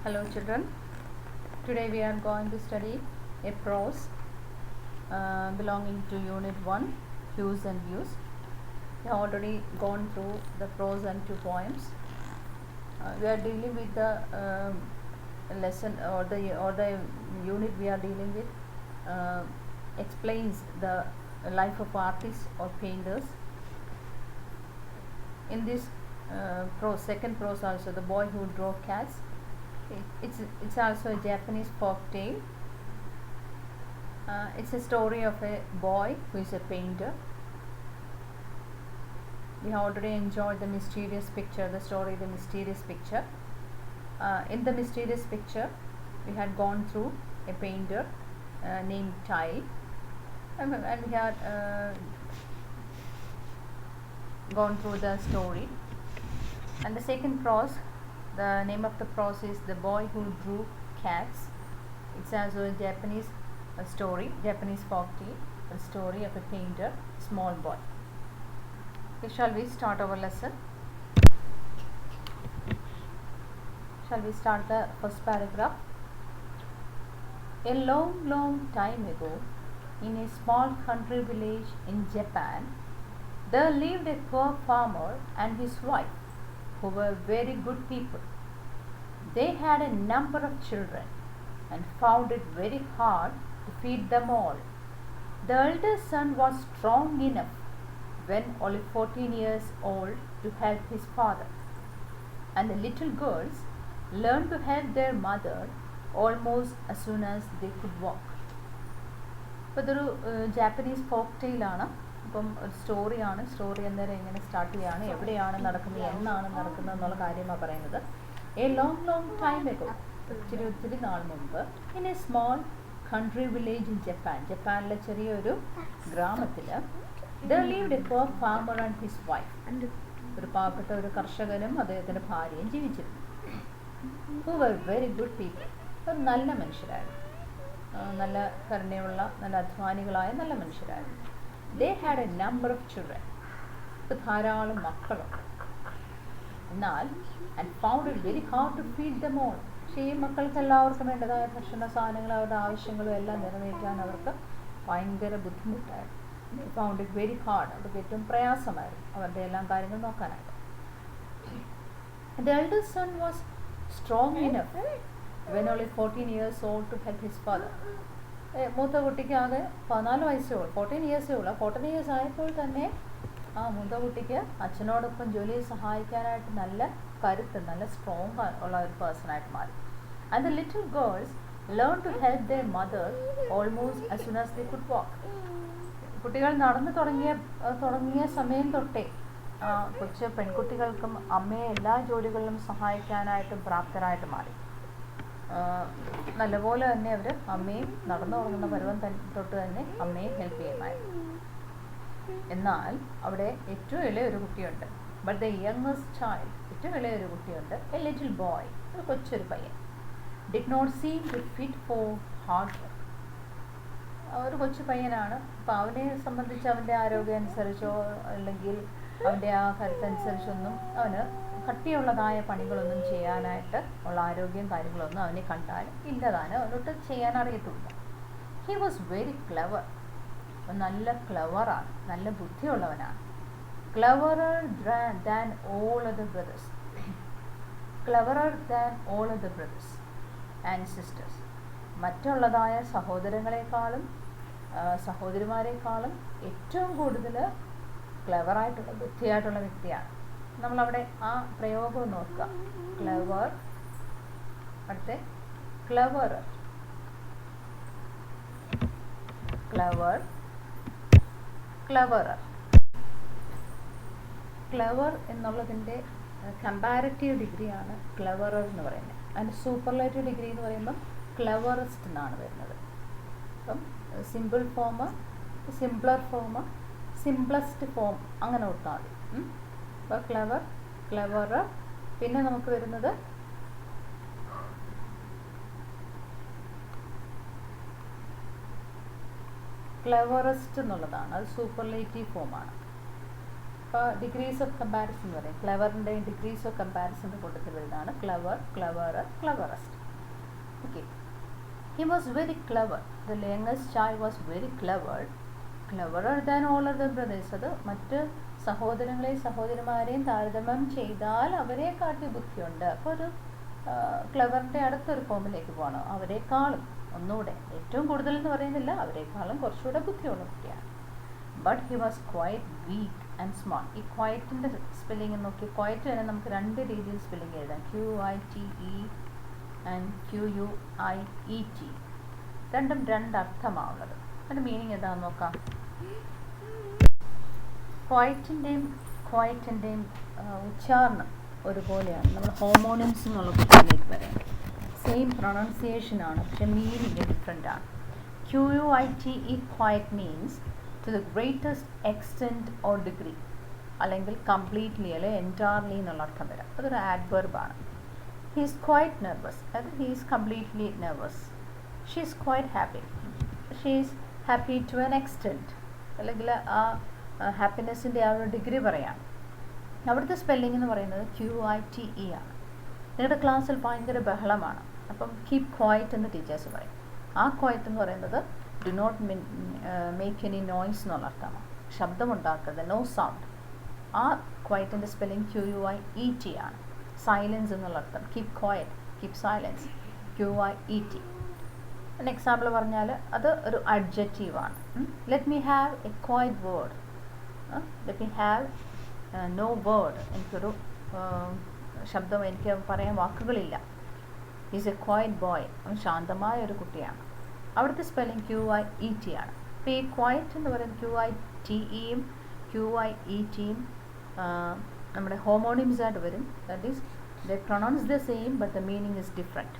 Hello children, today we are going to study a prose belonging to unit 1, Hues and Views. We have already gone through the prose and 2 poems. We are dealing with the lesson or the unit we are dealing with explains the life of artists or painters. In this second prose also, The Boy Who Drew Cats. It's also a Japanese folk tale. It's a story of a boy who is a painter. We have already enjoyed the mysterious picture, the story The Mysterious Picture. In the mysterious picture, we had gone through a painter named Tai, and we had gone through the story. And the second prose, the name of the prose is The Boy Who Drew Cats. It's also a Japanese story, Japanese folk tale, a story of a painter, small boy. Okay, shall we start our lesson? Shall we start the first paragraph? A long, long time ago, in a small country village in Japan, there lived a poor farmer and his wife, who were very good people. They had a number of children and found it very hard to feed them all. The eldest son was strong enough, when only 14 years old, to help his father, and the little girls learned to help their mother almost as soon as they could walk. അപ്പോൾ ഇതൊരു Japanese folk ടെയിലാണ്. അപ്പം ഒരു സ്റ്റോറിയാണ്. Story അന്നേരം എങ്ങനെ start ചെയ്യാണ്, എവിടെയാണ് നടക്കുന്നത്, എന്നാണ് നടക്കുന്നത് എന്നുള്ള കാര്യമാണ് പറയുന്നത്. A long long time ago, ഒത്തിരി നാൾ മുമ്പ്, in A small country village in Japan, ജപ്പാനിലെ ചെറിയൊരു ഗ്രാമത്തിൽ, there lived a poor farmer and his wife, ഒരു പാവപ്പെട്ട ഒരു കർഷകനും അദ്ദേഹത്തിൻ്റെ ഭാര്യയും ജീവിച്ചിരുന്നു. who were very good people, ഒരു നല്ല മനുഷ്യരായിരുന്നു, നല്ല കരുണയുള്ള നല്ല അധ്വാനികളായ നല്ല മനുഷ്യരായിരുന്നു. They had a number of children, ധാരാളം മക്കളുണ്ട്. എന്നാൽ and found it very hard to feed them all, പക്ഷേ ഈ മക്കൾക്ക് എല്ലാവർക്കും വേണ്ടതായ ഭക്ഷണ സാധനങ്ങൾ, അവരുടെ ആവശ്യങ്ങളും എല്ലാം നിറവേറ്റാൻ അവർക്ക് ഭയങ്കര ബുദ്ധിമുട്ടായിരുന്നു. They found it very hard, അവർക്ക് ഏറ്റവും പ്രയാസമായിരുന്നു അവരുടെ എല്ലാം കാര്യങ്ങൾ നോക്കാനായിട്ട്. The eldest son was strong enough, when only 14 years old, to help his father. മൂത്ത കുട്ടിക്ക് ആകെ 14 വയസ്സേ ഉള്ളൂ, 14 ഇയേഴ്സേ ഉള്ളൂ. 14 ഇയേഴ്സ് ആയപ്പോൾ തന്നെ ആ മൂത്ത കുട്ടിക്ക് അച്ഛനോടൊപ്പം ജോലിയെ സഹായിക്കാനായിട്ട് നല്ല കരുത്ത്, നല്ല സ്ട്രോങ് ഉള്ള ഒരു പേഴ്സണായിട്ട് മാറി. And the little girls learn to help their mother almost as soon as they could walk. കുട്ടികൾ നടന്നു തുടങ്ങിയ സമയം തൊട്ടേ കൊച്ചു പെൺകുട്ടികൾക്കും അമ്മയെ എല്ലാ ജോലികളിലും സഹായിക്കാനായിട്ടും പ്രാപ്തരായിട്ട് മാറി. നല്ലപോലെ തന്നെ അവർ അമ്മയും നടന്നു തുടങ്ങുന്ന പരുവം തൊട്ട് തന്നെ അമ്മയെ ഹെൽപ്പ് ചെയ്യുമായിരുന്നു. എന്നാൽ അവിടെ ഏറ്റവും ഇളയ ഒരു കുട്ടിയുണ്ട്. ബട്ട് ദ യങ്ങസ്റ്റ് ചൈൽഡ്, ഏറ്റവും ഇളയ ഒരു കുട്ടിയുണ്ട്, എ ലിറ്റിൽ ബോയ്, ഒരു കൊച്ചൊരു പയ്യൻ. Did not seem to fit for hard work. ഒരു കൊച്ചു പയ്യനാണ്. അപ്പോൾ അവനെ സംബന്ധിച്ച് അവൻ്റെ ആരോഗ്യം അനുസരിച്ചോ അല്ലെങ്കിൽ അവൻ്റെ ആ കരുത്തനുസരിച്ചൊന്നും അവന് കട്ടിയുള്ളതായ പണികളൊന്നും ചെയ്യാനായിട്ട് ഉള്ള ആരോഗ്യം കാര്യങ്ങളൊന്നും അവനെ കണ്ടാൽ ഇല്ലതാണ്, അവനോട്ട് ചെയ്യാൻ അറിയത്തില്ല. ഹി വാസ് വെരി ക്ലെവർ, നല്ല ക്ലെവറാണ്, നല്ല ബുദ്ധിയുള്ളവനാണ്. Cleverer than all other brothers, cleverer than all other brothers and sisters. മറ്റുള്ളതായ സഹോദരങ്ങളെക്കാളും സഹോദരിമാരെക്കാളും ഏറ്റവും കൂടുതൽ ക്ലെവറായിട്ടുള്ള ബുദ്ധിയായിട്ടുള്ള വ്യക്തിയാണ്. നമ്മളവിടെ ആ പ്രയോഗം നോക്കുക. ക്ലെവർ, അടുത്ത ക്ലെവർ, ക്ലെവർ, ക്ലെവറർ. ക്ലെവർ എന്നുള്ളതിൻ്റെ കമ്പാരറ്റീവ് ഡിഗ്രിയാണ് ക്ലെവറർ എന്ന് പറയുന്നത്. അതിൻ്റെ സൂപ്പർലേറ്റീവ് ഡിഗ്രി എന്ന് പറയുമ്പം ക്ലെവറസ്റ്റ് എന്നാണ് വരുന്നത്. അപ്പം simple form, simpler form, simplest form, അങ്ങനെ ഓർത്താൽ മതി. അപ്പോൾ ക്ലെവർ, ക്ലെവറർ. പിന്നെ നമുക്ക് വരുന്നത് ക്ലെവറസ്റ്റ് എന്നുള്ളതാണ്, അത് സൂപ്പർലേറ്റീവ് ഫോമാണ്. അപ്പോൾ ഡിഗ്രീസ് ഓഫ് കമ്പാരിസൺ എന്ന് പറയും. ക്ലെവറിൻ്റെ ഡിഗ്രീസ് ഓഫ് കമ്പാരിസൻ്റെ കൂട്ടത്തിൽ വരുന്നതാണ് clever, ക്ലെവറർ, ക്ലെവറസ്റ്റ്. Okay. He was very clever. The youngest child was very clever. Cleverer than all other brothers. അത് മറ്റ് സഹോദരങ്ങളെയും സഹോദരിമാരെയും താരതമ്യം ചെയ്താൽ അവരെ കാട്ടി ബുദ്ധിയുണ്ട്. അപ്പോൾ ഒരു ക്ലെവറിൻ്റെ അടുത്തൊരു ഫോമിലേക്ക് പോകണം. അവരെക്കാളും ഒന്നുകൂടെ ഏറ്റവും കൂടുതൽ എന്ന് പറയുന്നില്ല, അവരെക്കാളും കുറച്ചുകൂടെ ബുദ്ധിയുള്ള കുട്ടിയാണ്. But he was quiet weak and smart. ഈ ക്വയറ്റിൻ്റെ സ്പെല്ലിങ് നോക്കി, ക്വയറ്റ് തന്നെ നമുക്ക് രണ്ട് രീതിയിൽ സ്പെല്ലിങ് എഴുതാം. QUITE and QUIET. രണ്ടും രണ്ടർത്ഥമാണുള്ളത്. അതിൻ്റെ മീനിങ് എന്താണെന്ന് നോക്കാം. ക്വയറ്റിൻ്റെയും ഉച്ചാരണം ഒരുപോലെയാണ്. നമ്മൾ ഹോമോണിംസ് എന്നുള്ള കുട്ടിയിലേക്ക് വരാം. സെയിം പ്രൊണൗൺസിയേഷനാണ്, പക്ഷെ മീനിങ് ഡിഫറെൻ്റ് ആണ്. QUITE quite means to the greatest extent or degree, അല്ലെങ്കിൽ കംപ്ലീറ്റ്ലി അല്ലെങ്കിൽ എൻറ്റയർലി എന്നുള്ള അർത്ഥം വരാം. അതൊരു ആഡ്വർബാണ്. ഹി ഈസ് ക്വയറ്റ് നെർവസ്, അതായത് he is completely nervous. She is quite happy, she is happy to an extent, അല്ലെങ്കിൽ ആ ഹാപ്പിനെസ്സിൻ്റെ ആ ഒരു ഡിഗ്രി പറയാണ്. അവിടുത്തെ സ്പെല്ലിംഗ് എന്ന് പറയുന്നത് QUITE ആണ്. നിങ്ങളുടെ ക്ലാസ്സിൽ ഭയങ്കര ബഹളമാണ്, അപ്പം കീപ് ക്വയറ്റ് എന്ന് ടീച്ചേഴ്സ് പറയും. ആ ക്വയറ്റ് എന്ന് പറയുന്നത് do not make any noise എന്നുള്ള അർത്ഥമാണ്. ശബ്ദമുണ്ടാക്കരുത്, നോ സൗണ്ട്. ആ ക്വയറ്റിൻ്റെ സ്പെല്ലിംഗ് QUIET ആണ്. സൈലൻസ് എന്നുള്ള അർത്ഥം. Keep quiet, keep silence, QUIET. ഒരു എക്സാമ്പിൾ പറഞ്ഞാൽ അത് ഒരു അഡ്ജക്റ്റീവാണ്. Let me have a quiet word. Let me have no word. എനിക്കൊരു ശബ്ദം, എനിക്ക് പറയാൻ വാക്കുകളില്ല. Is a quiet boy. അവൻ ശാന്തമായ ഒരു കുട്ടിയാണ്. അവിടുത്തെ സ്പെല്ലിംഗ് QUIET ആണ്. അപ്പോൾ ഈ ക്വയറ്റ് എന്ന് പറയുന്നത് QUITEയും QUIETയും നമ്മുടെ ഹോമോണിംസ് ആയിട്ട് വരും. That is they pronounce the same but the meaning is different.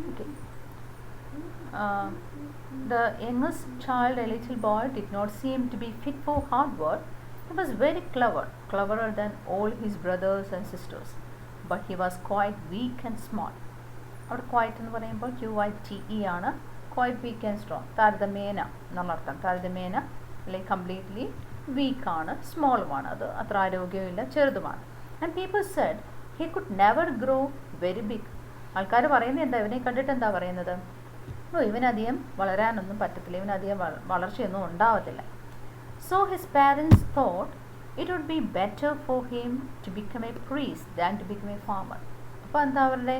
Okay. The youngest child, a little boy, did not seem to be fit for hard work. He was very clever, cleverer than all his brothers and sisters, but he was quite weak and small. അവിടെ quiet എന്ന് പറയുമ്പോൾ QUITE ആണ്. Quiet weak and strong, താരതമ്യേന എന്നുള്ള അർത്ഥം. താരതമ്യേന അല്ലെങ്കിൽ completely വീക്കാണ്, സ്മോളുമാണ്, അത് അത്ര ആരോഗ്യമില്ല, ചെറുതുമാണ്. And people said he could never grow very big. ആൾക്കാർ പറയുന്നത് എന്താ, ഇവനെ കണ്ടിട്ട് എന്താ പറയുന്നത്, ഓ ഇവനധികം വളരാനൊന്നും പറ്റത്തില്ല, ഇവനധികം വളർച്ചയൊന്നും ഉണ്ടാവത്തില്ല. So his parents thought it would be better for him to become a priest than to become a farmer. അപ്പോൾ എന്താ അവരുടെ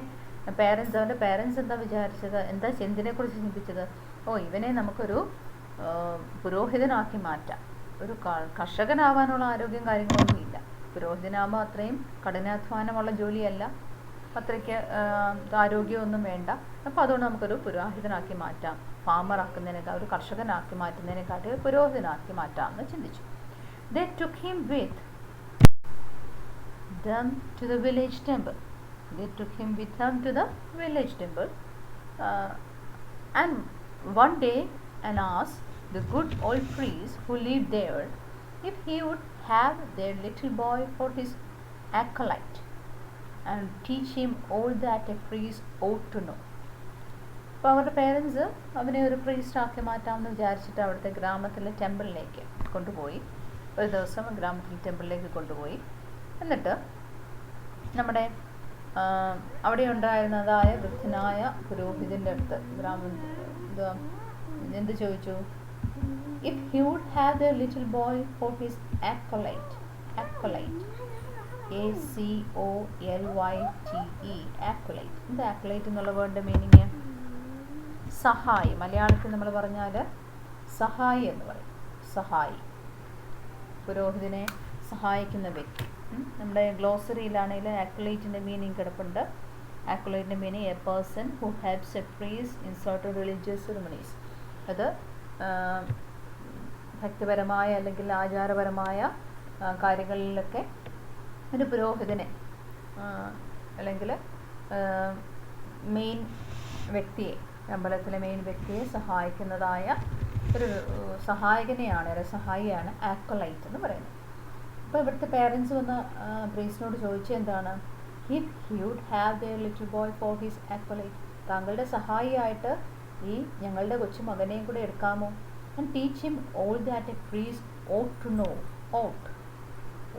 പേരൻസ് എന്താ വിചാരിച്ചത്, എന്താ എന്തിനെക്കുറിച്ച് ചിന്തിച്ചത്, ഓ ഇവനെ നമുക്കൊരു പുരോഹിതനാക്കി മാറ്റാം. ഒരു കർഷകനാവാനുള്ള ആരോഗ്യം കാര്യങ്ങളൊന്നും ഇല്ല. പുരോഹിതനാകുമ്പോൾ അത്രയും കഠിനാധ്വാനമുള്ള ജോലിയല്ല, അത്രയ്ക്ക് ആരോഗ്യമൊന്നും വേണ്ട. അപ്പോൾ അതുകൊണ്ട് നമുക്കൊരു പുരോഹിതനാക്കി മാറ്റാം. ഫാമർ ആക്കുന്നതിനേക്കാൾ, ഒരു കർഷകനാക്കി മാറ്റുന്നതിനെക്കാട്ടി പുരോഹിതനാക്കി മാറ്റാമെന്ന് ചിന്തിച്ചു. They took him with them to the village temple. And one day and asked the good old priest who lived there if he would have their little boy for his acolyte and teach him all that a priest ought to know. അപ്പോൾ അവരുടെ parents അവനെ ഒരു priest ആക്കി മാറ്റാമെന്ന് വിചാരിച്ചിട്ട് അവിടുത്തെ ഗ്രാമത്തിലെ ടെമ്പിളിലേക്ക് കൊണ്ടുപോയി. ഒരു ദിവസം ഗ്രാമത്തിലെ ടെമ്പിളിലേക്ക് കൊണ്ടുപോയി. എന്നിട്ട് നമ്മുടെ അവിടെ ഉണ്ടായിരുന്നതായ വൃദ്ധനായ പുരോഹിതൻ്റെ അടുത്ത് എന്ത് ചോദിച്ചു, if he would have the little boy for his acolyte. ACOLYTE, acolyte. എന്താ acolyte എന്നുള്ള വേർഡിൻ്റെ മീനിങ്? സഹായി. മലയാളത്തിൽ നമ്മൾ പറഞ്ഞാൽ സഹായി എന്ന് പറയും. സഹായി, പുരോഹിതനെ സഹായിക്കുന്ന വ്യക്തി. നമ്മുടെ ഗ്ലോസറിയിലാണെങ്കിൽ acolyteൻ്റെ മീനിങ് കിടപ്പുണ്ട്. acolyteൻ്റെ meaning a person who helps a priest in certain religious ceremonies. അത് ഭക്തിപരമായ അല്ലെങ്കിൽ ആചാരപരമായ കാര്യങ്ങളിലൊക്കെ ഒരു പുരോഹിതനെ അല്ലെങ്കിൽ മെയിൻ വ്യക്തിയെ, അമ്പലത്തിലെ മെയിൻ വ്യക്തിയെ സഹായിക്കുന്നതായ ഒരു സഹായകനെയാണ്, ഒരു സഹായിയാണ് acolyte എന്ന് പറയുന്നത്. അപ്പോൾ ഇവിടുത്തെ പേരൻസ് വന്ന് പ്രീസ്റ്റിനോട് ചോദിച്ചത് എന്താണ്, if he would have their little boy for his acolyte, താങ്കളുടെ സഹായിയായിട്ട് ഈ ഞങ്ങളുടെ കൊച്ചു മകനെയും കൂടെ എടുക്കാമോ? And teach him all that a priest ought to know. ought,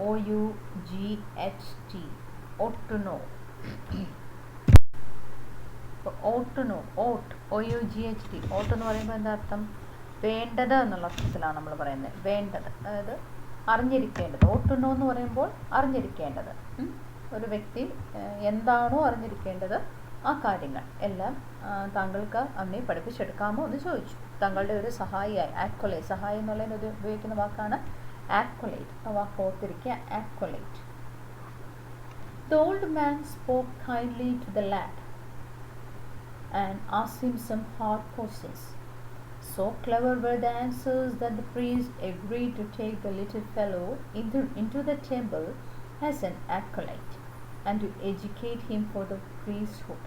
OUGHT, ought to know. അപ്പോൾ ought to know, ought, OUGHT, ought എന്ന് പറയുമ്പോൾ എന്താ അർത്ഥം? വേണ്ടത് എന്നുള്ള അർത്ഥത്തിലാണ് നമ്മൾ പറയുന്നത്. വേണ്ടത്, അതായത് അറിഞ്ഞിരിക്കേണ്ടത്. ought to know എന്ന് പറയുമ്പോൾ അറിഞ്ഞിരിക്കേണ്ടത്. ഒരു വ്യക്തി എന്താണോ അറിഞ്ഞിരിക്കേണ്ടത് ആ കാര്യങ്ങൾ എല്ലാം താങ്കൾക്ക് അവനെ പഠിപ്പിച്ചെടുക്കാമോ എന്ന് ചോദിച്ചു. താങ്കളുടെ ഒരു സഹായിയായി, ആക്വലേറ്റ്, സഹായം എന്നുള്ളതിന് ഉപയോഗിക്കുന്ന വാക്കാണ് ആക്വലേറ്റ്. ആ വാക്ക് ഓർത്തിരിക്കുക, ആക്വലേറ്റ്. The old man spoke kindly to the lad and asked him some hard questions. So clever were the answers that the priest agreed to take the little fellow into the temple as an acolyte and to educate him for the priesthood.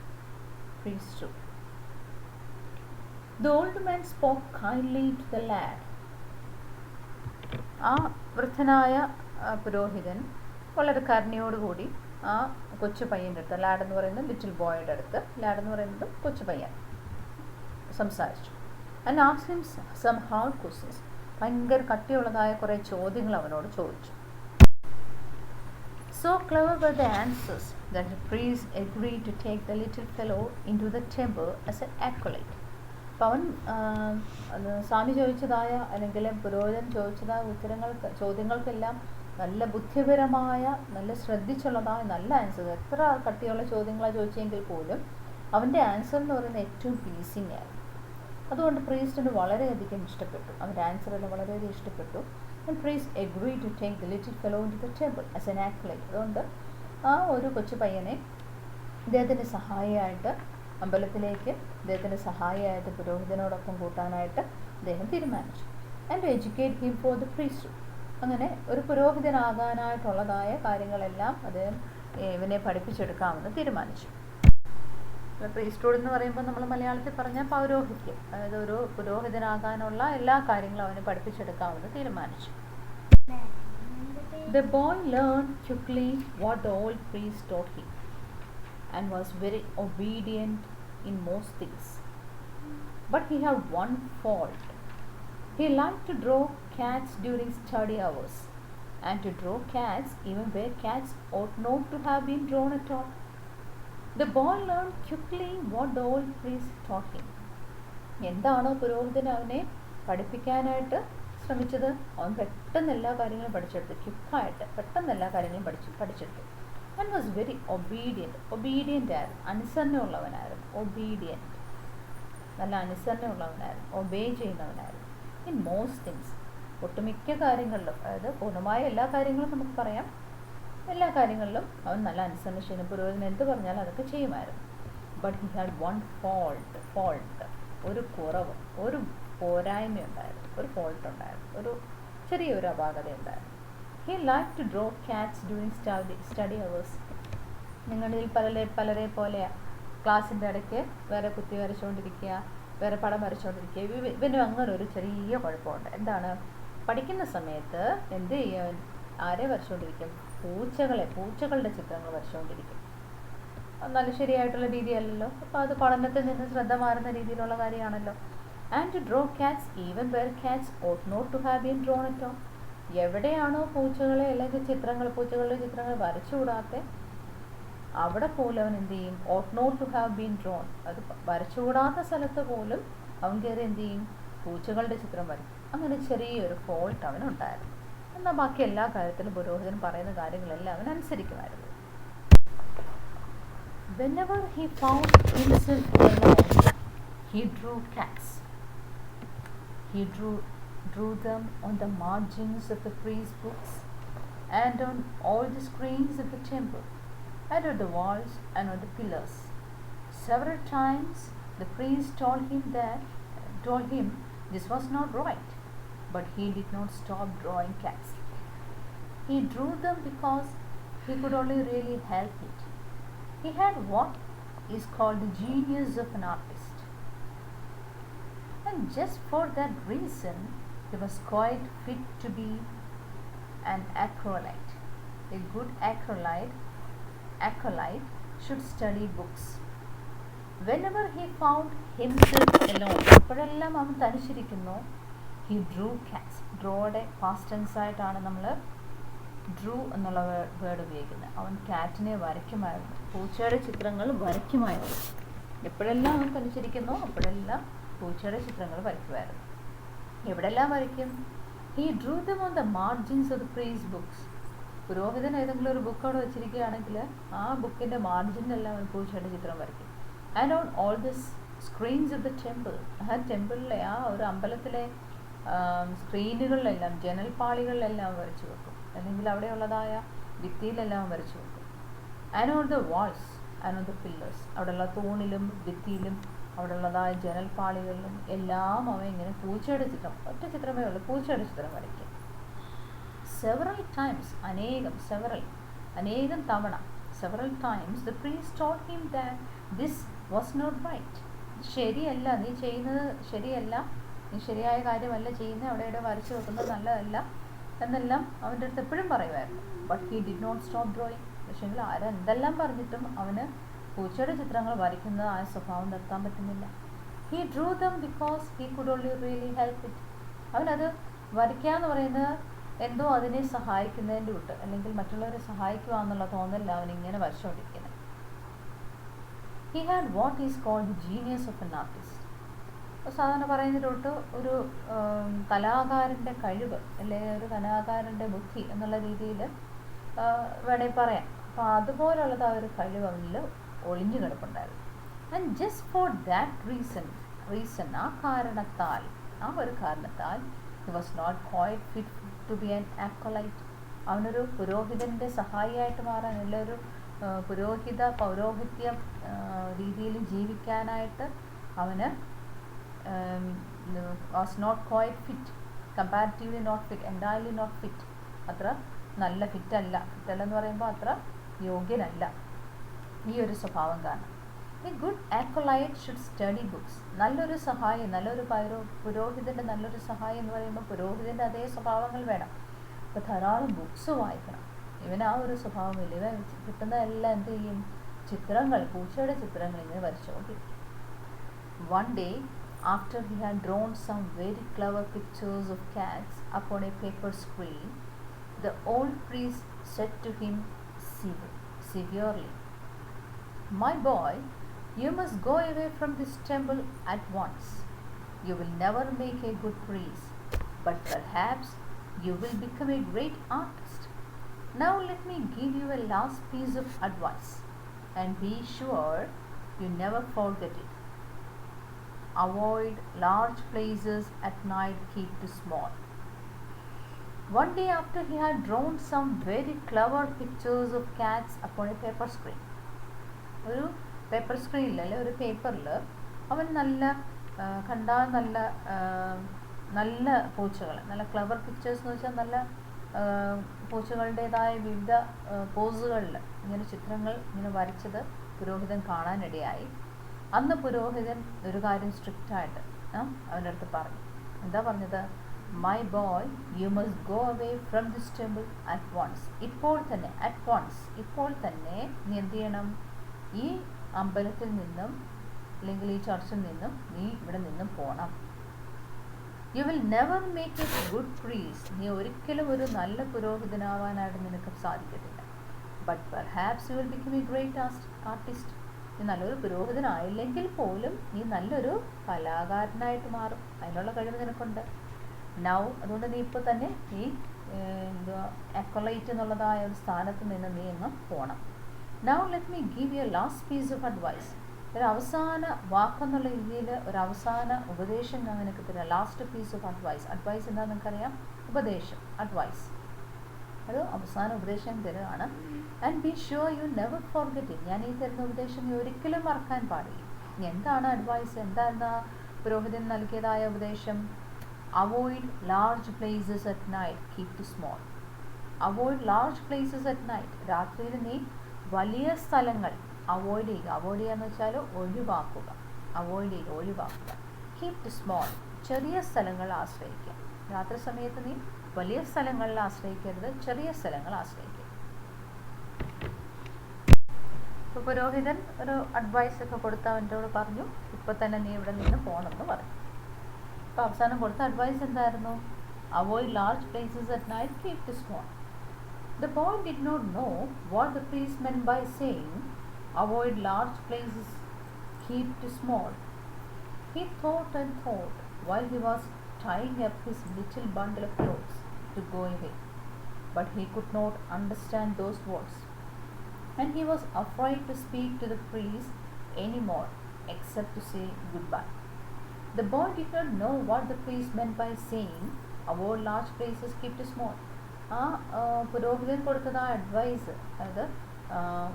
The old man spoke kindly to the lad. ആ വൃദ്ധനായ പുരോഹിതൻ വളരെ കരുണയോടുകൂടി ആ കൊച്ചു പയ്യൻ്റെ അടുത്ത്, LAD എന്ന് പറയുന്നത് ലിറ്റിൽ ബോയുടെ അടുത്ത്, ലാഡ് എന്ന് പറയുന്നത് കൊച്ചു പയ്യൻ, സംസാരിച്ചു. And asked him some hard questions, ഭയങ്കര കട്ടിയുള്ളതായ കുറേ ചോദ്യങ്ങൾ അവനോട് ചോദിച്ചു. So clever were the answers that the priest agreed to take the little fellow into the temple as an acolyte. അപ്പോൾ അവൻ സ്വാമി ചോദിച്ചതായ അല്ലെങ്കിൽ പുരോഹിതൻ ചോദിച്ചതായ ചോദ്യങ്ങൾക്കെല്ലാം നല്ല ബുദ്ധിപരമായ, നല്ല ശ്രദ്ധിച്ചുള്ളതായ നല്ല ആൻസർ. എത്ര കട്ടിയുള്ള ചോദ്യങ്ങളാണ് ചോദിച്ചെങ്കിൽ പോലും അവൻ്റെ ആൻസർ എന്ന് പറയുന്നത് ഏറ്റവും പ്ലീസിങ് ആയിരുന്നു. അതുകൊണ്ട് പ്രീസ്റ്റിന് വളരെയധികം ഇഷ്ടപ്പെട്ടു, അവൻ്റെ ആൻസറെല്ലാം വളരെയധികം ഇഷ്ടപ്പെട്ടു. And priest agreed to take the little fellow into the temple as an acolyte. അതുകൊണ്ട് ആ ഒരു കൊച്ചു പയ്യനെ അദ്ദേഹത്തിൻ്റെ സഹായിയായിട്ട് അമ്പലത്തിലേക്ക്, അദ്ദേഹത്തിൻ്റെ സഹായിയായിട്ട് പുരോഹിതനോടൊപ്പം കൂട്ടാനായിട്ട് അദ്ദേഹം തീരുമാനിച്ചു. And educate him for the priesthood. അങ്ങനെ ഒരു പുരോഹിതനാകാനായിട്ടുള്ളതായ കാര്യങ്ങളെല്ലാം അദ്ദേഹം ഇവനെ പഠിപ്പിച്ചെടുക്കാമെന്ന് തീരുമാനിച്ചു. പ്രീസ്റ്റ്ഹുഡ് എന്ന് പറയുമ്പോൾ നമ്മൾ മലയാളത്തിൽ പറഞ്ഞാൽ പൗരോഹിത്യം, അതായത് ഒരു പുരോഹിതനാകാനുള്ള എല്ലാ കാര്യങ്ങളും അവന് പഠിപ്പിച്ചെടുക്കാമെന്ന് തീരുമാനിച്ചു. The boy learned quickly what the old priest taught him and was very obedient in most things. But he had one fault. He liked to draw cats during study hours, and to draw cats even where cats ought not to have been drawn at all. The boy learned quickly what the old priest taught him. എന്താണോ പുരോഹിതൻ അവനെ പഠിപ്പിക്കാനായിട്ട് ശ്രമിച്ചത്, അവൻ പെട്ടെന്ന് എല്ലാ കാര്യങ്ങളും പഠിച്ചെടുത്തു. ക്വിക്കായിട്ട് പെട്ടെന്ന് എല്ലാ കാര്യങ്ങളും പഠിച്ചെടുത്തു. ആൻഡ് വാസ് വെരി ഒബീഡിയൻ്റ് ആയിരുന്നു, അനുസരണയുള്ളവനായിരുന്നു. ഒബീഡിയൻറ്റ്, നല്ല അനുസരണയുള്ളവനായിരുന്നു, ഒബേ ചെയ്യുന്നവനായിരുന്നു. ഇൻ മോസ്റ്റ് തിങ്സ്, ഒട്ടുമിക്ക കാര്യങ്ങളിലും, അതായത് പൂർണ്ണമായ എല്ലാ കാര്യങ്ങളും നമുക്ക് പറയാം, എല്ലാ കാര്യങ്ങളിലും അവൻ നല്ല അനുസരണശീലം, പുരോഹിതൻ എന്ത് പറഞ്ഞാലും അതൊക്കെ ചെയ്യുമായിരുന്നു. But he had one fault, ഒരു കുറവ്, ഒരു പോരായ്മയുണ്ടായിരുന്നു, ഒരു ഫോൾട്ട് ഉണ്ടായിരുന്നു, ഒരു ചെറിയൊരു അപാകത ഉണ്ടായിരുന്നു. He like to draw cats during study hours. നിങ്ങളിൽ പലരെ പോലെ ക്ലാസ്സിൻ്റെ ഇടയ്ക്ക് വേറെ കുത്തി വരച്ചുകൊണ്ടിരിക്കുക, വേറെ പടം വരച്ചുകൊണ്ടിരിക്കുക. ഇവന് അങ്ങനെ ഒരു ചെറിയ കുഴപ്പമുണ്ട്. എന്താണ്? പഠിക്കുന്ന സമയത്ത് എന്ത് ചെയ്യാൻ, ആരെ വരച്ചുകൊണ്ടിരിക്കും? പൂച്ചകളുടെ ചിത്രങ്ങൾ വരച്ചുകൊണ്ടിരിക്കും. നല്ല ശരിയായിട്ടുള്ള രീതിയല്ലല്ലോ. അപ്പോൾ അത് പഠനത്തിൽ നിന്ന് ശ്രദ്ധ മാറുന്ന രീതിയിലുള്ള കാര്യമാണല്ലോ. And to draw cats even where cats ought not to have been drawn at all. എവിടെയാണോ പൂച്ചകളെ അല്ലെങ്കിൽ പൂച്ചകളുടെ ചിത്രങ്ങൾ വരച്ചുകൂടാത്ത അവിടെ പോലും അവൻ എന്ത് ചെയ്യും? ought not to have been drawn. അത് വരച്ചുകൂടാത്ത സ്ഥലത്ത് പോലും അവൻ കയറി എന്ത് ചെയ്യും? പൂച്ചകളുടെ ചിത്രം വരയ്ക്കും. അങ്ങനെ ചെറിയൊരു ഫോൾട്ട് അവനുണ്ടായിരുന്നു. എന്നാൽ ബാക്കി എല്ലാ കാര്യത്തിലും പുരോഹിതൻ പറയുന്ന കാര്യങ്ങളെല്ലാം അവൻ അനുസരിക്കുമായിരുന്നു. Whenever he found himself alone, he drew cats. He drew them on the margins of the priest's books and on all the screens of the temple, and on the walls and on the pillars. Several times the priest told him this was not right, but he did not stop drawing cats. He drew them because he could only really help it. He had what is called the genius of an artist. And just for that reason, he was quite fit to be an acolyte. A good acolyte should study books. Whenever he found himself alone, എപ്പോഴെല്ലാം അവൻ തനിച്ചിരിക്കുന്നു, he drew cats. ഡ്രോയുടെ past tense ആയിട്ടാണ് നമ്മൾ Drew എന്നുള്ള word ഉപയോഗിക്കുന്നത്. അവൻ കാറ്റിനെ വരയ്ക്കുമായിരുന്നു, പൂച്ചയുടെ ചിത്രങ്ങൾ വരയ്ക്കുമായിരുന്നു. എപ്പോഴെല്ലാം അവൻ തനിച്ചിരിക്കുന്നു അപ്പോഴെല്ലാം പൂച്ചയുടെ ചിത്രങ്ങൾ വരയ്ക്കുമായിരുന്നു. എവിടെല്ലാം വരയ്ക്കും? He drew them on the margins of the priest's books. പുരോഹിതൻ ഏതെങ്കിലും ഒരു ബുക്ക് അവിടെ വെച്ചിരിക്കുകയാണെങ്കിൽ ആ ബുക്കിൻ്റെ മാർജിനിലെല്ലാം അവൻ പൂച്ചയുടെ ചിത്രം വരയ്ക്കും. And on all the screens of the temple, ആ ടെമ്പിളിലെ ആ ഒരു അമ്പലത്തിലെ സ്ക്രീനുകളിലെല്ലാം ജനൽപ്പാളികളിലെല്ലാം വരച്ചു വെക്കും, അല്ലെങ്കിൽ അവിടെയുള്ളതായ ഭിത്തിയിലെല്ലാം വരച്ചു വെക്കും. And on the walls and on the pillars, അവിടെയുള്ള തൂണിലും ഭിത്തിയിലും അവിടെയുള്ളതായ ജനൽപ്പാളികളിലും എല്ലാം അവൻ ഇങ്ങനെ പൂച്ചയുടെ ചിത്രം, ഒറ്റ ചിത്രമേ ഉള്ളൂ, പൂച്ചയുടെ ചിത്രം വരയ്ക്കും. സെവറൽ ടൈംസ്, അനേകം തവണ, several times the priest told him that this was not right. ശരിയല്ല, നീ ചെയ്യുന്നത് ശരിയല്ല, നീ ശരിയായ കാര്യമല്ല ചെയ്യുന്നത്, അവിടെ വരച്ചു വെക്കുന്നത് നല്ലതല്ല എന്നെല്ലാം അവൻ്റെ അടുത്ത് എപ്പോഴും പറയുമായിരുന്നു. But he did not stop drawing. പക്ഷേങ്കിൽ ആരെന്തെല്ലാം പറഞ്ഞിട്ടും അവന് പൂച്ചയുടെ ചിത്രങ്ങൾ വരയ്ക്കുന്നത് ആ സ്വഭാവം നിർത്താൻ പറ്റുന്നില്ല. He drew dum because he could only really help it. അവനത് വരയ്ക്കുക എന്ന് പറയുന്നത് എന്തോ അതിനെ സഹായിക്കുന്നതിൻ്റെ കൂട്ട്, അല്ലെങ്കിൽ മറ്റുള്ളവരെ സഹായിക്കുക എന്നുള്ള തോന്നലില്ല അവനിങ്ങനെ വരച്ചുകൊണ്ടിരിക്കുന്നത്. He had what is called the genius of an artist. സാധാരണ പറയുന്നതിലോട്ട് ഒരു കലാകാരൻ്റെ കഴിവ്, അല്ലെങ്കിൽ ഒരു കലാകാരൻ്റെ ബുദ്ധി എന്നുള്ള രീതിയിൽ വേണമെങ്കിൽ പറയാം. അപ്പോൾ അതുപോലുള്ളത് ആ ഒരു കഴിവ് അവനിൽ ഒളിഞ്ഞു കിടപ്പുണ്ടായിരുന്നു. And just for that reason ആ ഒരു കാരണത്താൽ he was not quite fit to be an acolyte. അവനൊരു പുരോഹിതൻ്റെ സഹായിയായിട്ട് മാറാൻ, എല്ലാവരും പൗരോഹിത്യ രീതിയിൽ ജീവിക്കാനായിട്ട് അവന് was not quite fit, comparatively not fit, entirely not fit. അത്ര നല്ല ഫിറ്റല്ലെന്ന് പറയുമ്പോൾ അത്ര യോഗ്യനല്ല ഈ ഒരു സ്വഭാവം കാരണം. A good acolyte should study books. നല്ലൊരു സഹായം, നല്ലൊരു പുരോഹിതൻ്റെ നല്ലൊരു സഹായം എന്ന് പറയുമ്പോൾ പുരോഹിതൻ്റെ അതേ സ്വഭാവങ്ങൾ വേണം. അപ്പോൾ ധാരാളം ബുക്സ് വായിക്കണം. ഇവന് ആ ഒരു സ്വഭാവമില്ല. ഇവൻ കിട്ടുന്നതെല്ലാം എന്ത് ചെയ്യും? ചിത്രങ്ങൾ, പൂച്ചയുടെ ചിത്രങ്ങൾ ഇങ്ങനെ വരച്ചുകൊണ്ടിരിക്കും. One day, after he had drawn some very clever pictures of cats upon a paper screen, the old priest said to him severely, "My boy, you must go away from this temple at once. You will never make a good priest, but perhaps you will become a great artist. Now let me give you a last piece of advice, and be sure you never forget it. Avoid large places at night, keep to small." One day, after he had drawn some very clever pictures of cats upon a paper screen, ഒരു paper സ്ക്രീനിൽ അല്ലെ ഒരു പേപ്പറിൽ അവൻ കണ്ടാൽ നല്ല പൂച്ചകൾ, നല്ല ക്ലവർ പിക്ചേഴ്സ് എന്ന് വെച്ചാൽ നല്ല പൂച്ചകളുടേതായ വിവിധ പോസുകളിൽ ഇങ്ങനെ ചിത്രങ്ങൾ ഇങ്ങനെ വരച്ചത് പുരോഹിതൻ കാണാനിടയായി. അന്ന് പുരോഹിതൻ ഒരു കാര്യം സ്ട്രിക്റ്റായിട്ട് അവൻ്റെ അടുത്ത് പറഞ്ഞു. എന്താ പറഞ്ഞത്? "My boy, you must go away from this temple at once." ഇപ്പോൾ തന്നെ നീ എന്ത് ചെയ്യണം? ഈ അമ്പലത്തിൽ നിന്നും അല്ലെങ്കിൽ ഈ ചർച്ചിൽ നിന്നും നീ ഇവിടെ നിന്നും പോകണം. "You will never make A good priest." നീ ഒരിക്കലും ഒരു നല്ല പുരോഹിതനാവാനായിട്ട് നിനക്ക് സാധിക്കത്തില്ല. "But perhaps you will become A great artist." നീ നല്ലൊരു പുരോഹിതനായില്ലെങ്കിൽ പോലും നീ നല്ലൊരു കലാകാരനായിട്ട് മാറും. അതിനുള്ള കഴിവ് നിനക്കുണ്ട്. അതുകൊണ്ട് നീ ഇപ്പോൾ തന്നെ ഈ അക്കോലൈറ്റ് എന്നുള്ളതായ ഒരു സ്ഥാനത്ത് നിന്ന് നീ അങ്ങ് പോകണം. "Now let me give you a last piece of advice." ഒരു അവസാന വാക്കെന്നുള്ള രീതിയിൽ ഒരു അവസാന ഉപദേശം ഞാൻ നിനക്ക് തരാം. Last piece of advice. Advice എന്താണെന്ന് നിനക്കറിയാം? ഉപദേശം, അഡ്വൈസ്. അത് അവസാന ഉപദേശം തരുകയാണ്. And be sure you never forget it. ഞാൻ ഈ തരുന്ന ഉപദേശം നീ ഒരിക്കലും മറക്കാൻ പാടില്ല. ഇനി എന്താണ് അഡ്വൈസ്? എന്താ പുരോഹിതൻ നൽകിയതായ ഉപദേശം? Avoid large places at night, keep to small. Avoid large places at night. രാത്രിയിൽ നീ വലിയ സ്ഥലങ്ങൾ അവോയ്ഡ് ചെയ്യുക. അവോയ്ഡ് ചെയ്യുക എന്ന് വെച്ചാൽ ഒഴിവാക്കുക. Keep to small. ചെറിയ സ്ഥലങ്ങൾ ആശ്രയിക്കുക. രാത്രി സമയത്ത് നീ വലിയ സ്ഥലങ്ങളിൽ ആശ്രയിക്കരുത്, ചെറിയ സ്ഥലങ്ങൾ ആശ്രയിക്കുക. ഇപ്പോൾ പുരോഹിതൻ ഒരു അഡ്വൈസ് ഒക്കെ കൊടുത്ത് അവൻ്റെയോട് പറഞ്ഞു, ഇപ്പോൾ തന്നെ നീ ഇവിടെ നിന്ന് പോകണമെന്ന് പറഞ്ഞു. അപ്പോൾ അവസാനം കൊടുത്ത അഡ്വൈസ് എന്തായിരുന്നു? Avoid large places at night, keep to small. The boy did not know what the priest meant by saying avoid large places kept small. He thought and thought while he was tying up his little bundle of clothes to go away, but he could not understand those words, and he was afraid to speak to the priest any more, except to say goodbye. The boy did not know what the priest meant by saying, avoid large places, keep it small. പുരോഹിതൻ കൊടുത്തത് ആ advice, അതായത്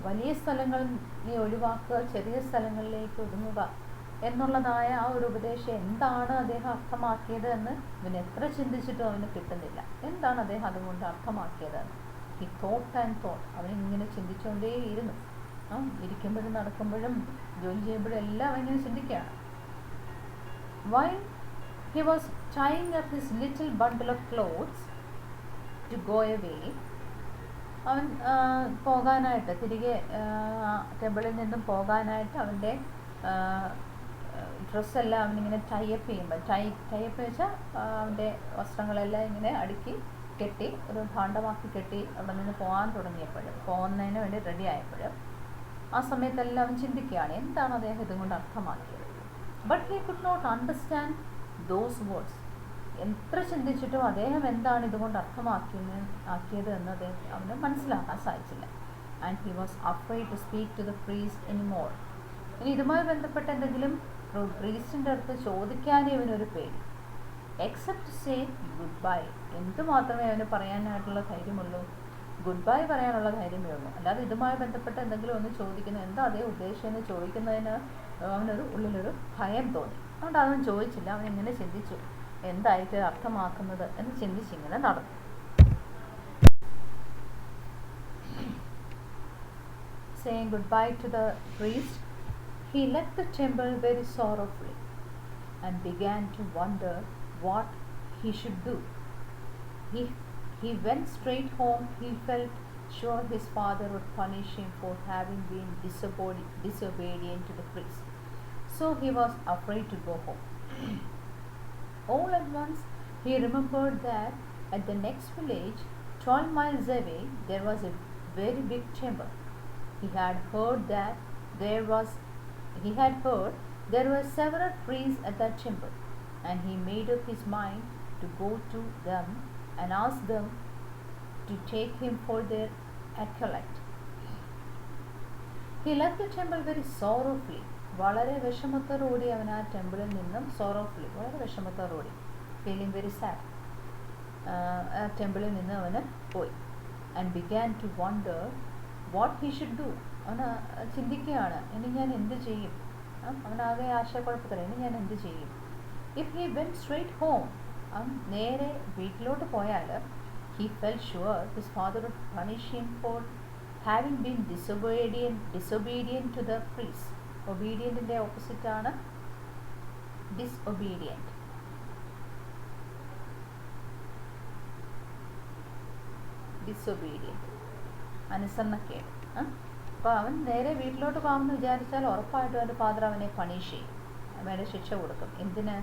വലിയ സ്ഥലങ്ങൾ നീ ഒഴിവാക്കുക, ചെറിയ സ്ഥലങ്ങളിലേക്ക് ഒതുങ്ങുക എന്നുള്ളതായ ആ ഒരു ഉപദേശം എന്താണ് അദ്ദേഹം അർത്ഥമാക്കിയത് എന്ന് ഇവന് എത്ര ചിന്തിച്ചിട്ടും അവന് കിട്ടുന്നില്ല. എന്താണ് അദ്ദേഹം അതുകൊണ്ട് അർത്ഥമാക്കിയതെന്ന്. ഈ തോട്ട് ആൻഡ് തോട്ട് അവനിങ്ങനെ ചിന്തിച്ചുകൊണ്ടേയിരുന്നു. ഇരിക്കുമ്പോഴും നടക്കുമ്പോഴും ജോലി ചെയ്യുമ്പോഴും എല്ലാം അവനിങ്ങനെ ചിന്തിക്കുകയാണ്. While he was tying up his little bundle of clothes to go away, അവൻ പോകാനായിട്ട് തിരികെ ടെമ്പിളിൽ നിന്നും പോകാനായിട്ട് അവൻ്റെ ഡ്രസ്സെല്ലാം അവനിങ്ങനെ ടൈപ്പ് ചെയ്യുമ്പോൾ ടൈപ്പ് വെച്ചാൽ അവൻ്റെ വസ്ത്രങ്ങളെല്ലാം ഇങ്ങനെ അടുക്കി കെട്ടി ഒരു ഭാണ്ഡമാക്കി കെട്ടി അവിടെ നിന്ന് പോകാൻ തുടങ്ങിയപ്പോൾ, പോകുന്നതിന് വേണ്ടി റെഡി ആയപ്പോൾ ആ സമയത്തെല്ലാം അവൻ ചിന്തിക്കുകയാണ് എന്താണ് അദ്ദേഹം ഇതുകൊണ്ട് അർത്ഥമാക്കിയത്. But he could not understand those words. എത്ര ചിന്തിച്ചിട്ടും അദ്ദേഹം എന്താണ് ഇതുകൊണ്ട് ആക്കിയത് എന്ന് അവന് മനസ്സിലാക്കാൻ സാധിച്ചില്ല. And he was afraid to speak to the priest any more. ഇനി ഇതുമായി ബന്ധപ്പെട്ട എന്തെങ്കിലും പ്രീസ്റ്റിൻ്റെ അടുത്ത് ചോദിക്കാനേ ഇവനൊരു പേടി. Except say goodbye. എന്ത് മാത്രമേ അവന് പറയാനായിട്ടുള്ള ധൈര്യമുള്ളൂ? ഗുഡ് ബൈ പറയാനുള്ള ധൈര്യമേ ഉള്ളൂ. അല്ലാതെ ഇതുമായി ബന്ധപ്പെട്ട എന്തെങ്കിലും ഒന്ന് ചോദിക്കുന്നു, എന്താ അതേ ഉദ്ദേശം എന്ന് ചോദിക്കുന്നതിന് അവനൊരു ഉള്ളിലൊരു ഭയം തോന്നി. അതുകൊണ്ട് അവൻ ചോദിച്ചില്ല. അവൻ ഇങ്ങനെ ചിന്തിച്ചു, എന്തായിട്ട് അർത്ഥമാക്കുന്നത് എന്ന് ചിന്തിച്ചിങ്ങനെ നടന്നു. Saying goodbye to the priest, he left the temple very sorrowfully and began to wonder what he should do. He went straight home. He felt sure his father would punish him for having been disobedient to the priest. So he was afraid to go home. All at once he remembered that at the next village, 12 miles away, there was a very big temple. He had heard there were several priests at that temple, and he made up his mind to go to them and ask them to take him for their acolyte. He left the temple very sorrowfully. വളരെ വിഷമത്തോടുകൂടി അവൻ ആ ടെമ്പിളിൽ നിന്നും, സോറോഫുള്ളി വളരെ വിഷമത്തോടുകൂടി, feeling very sad, ആ ടെമ്പിളിൽ നിന്ന് അവന് പോയി. And began to wonder what he should do. അവന് ചിന്തിക്കുകയാണ്, ഇനി ഞാൻ എന്ത് ചെയ്യും. അവനാകെ ആശയക്കുഴപ്പത്തില്ല, ഇനി ഞാൻ എന്ത് ചെയ്യും. If he went straight home, അവൻ നേരെ വീട്ടിലോട്ട് പോയാൽ, he felt sure his father would punish him for having been disobedient to the priest. Obedientന്റെ ഓപ്പോസിറ്റ് ആണ് disobedient. അനുസരണക്കേട്. അപ്പോൾ അവൻ നേരെ വീട്ടിലോട്ട് പോകാമെന്ന് വിചാരിച്ചാൽ ഉറപ്പായിട്ടും അവൻ്റെ ഫാദർ അവനെ പണിഷ് ചെയ്യും, അവനെ ശിക്ഷ കൊടുക്കും. എന്തിന്?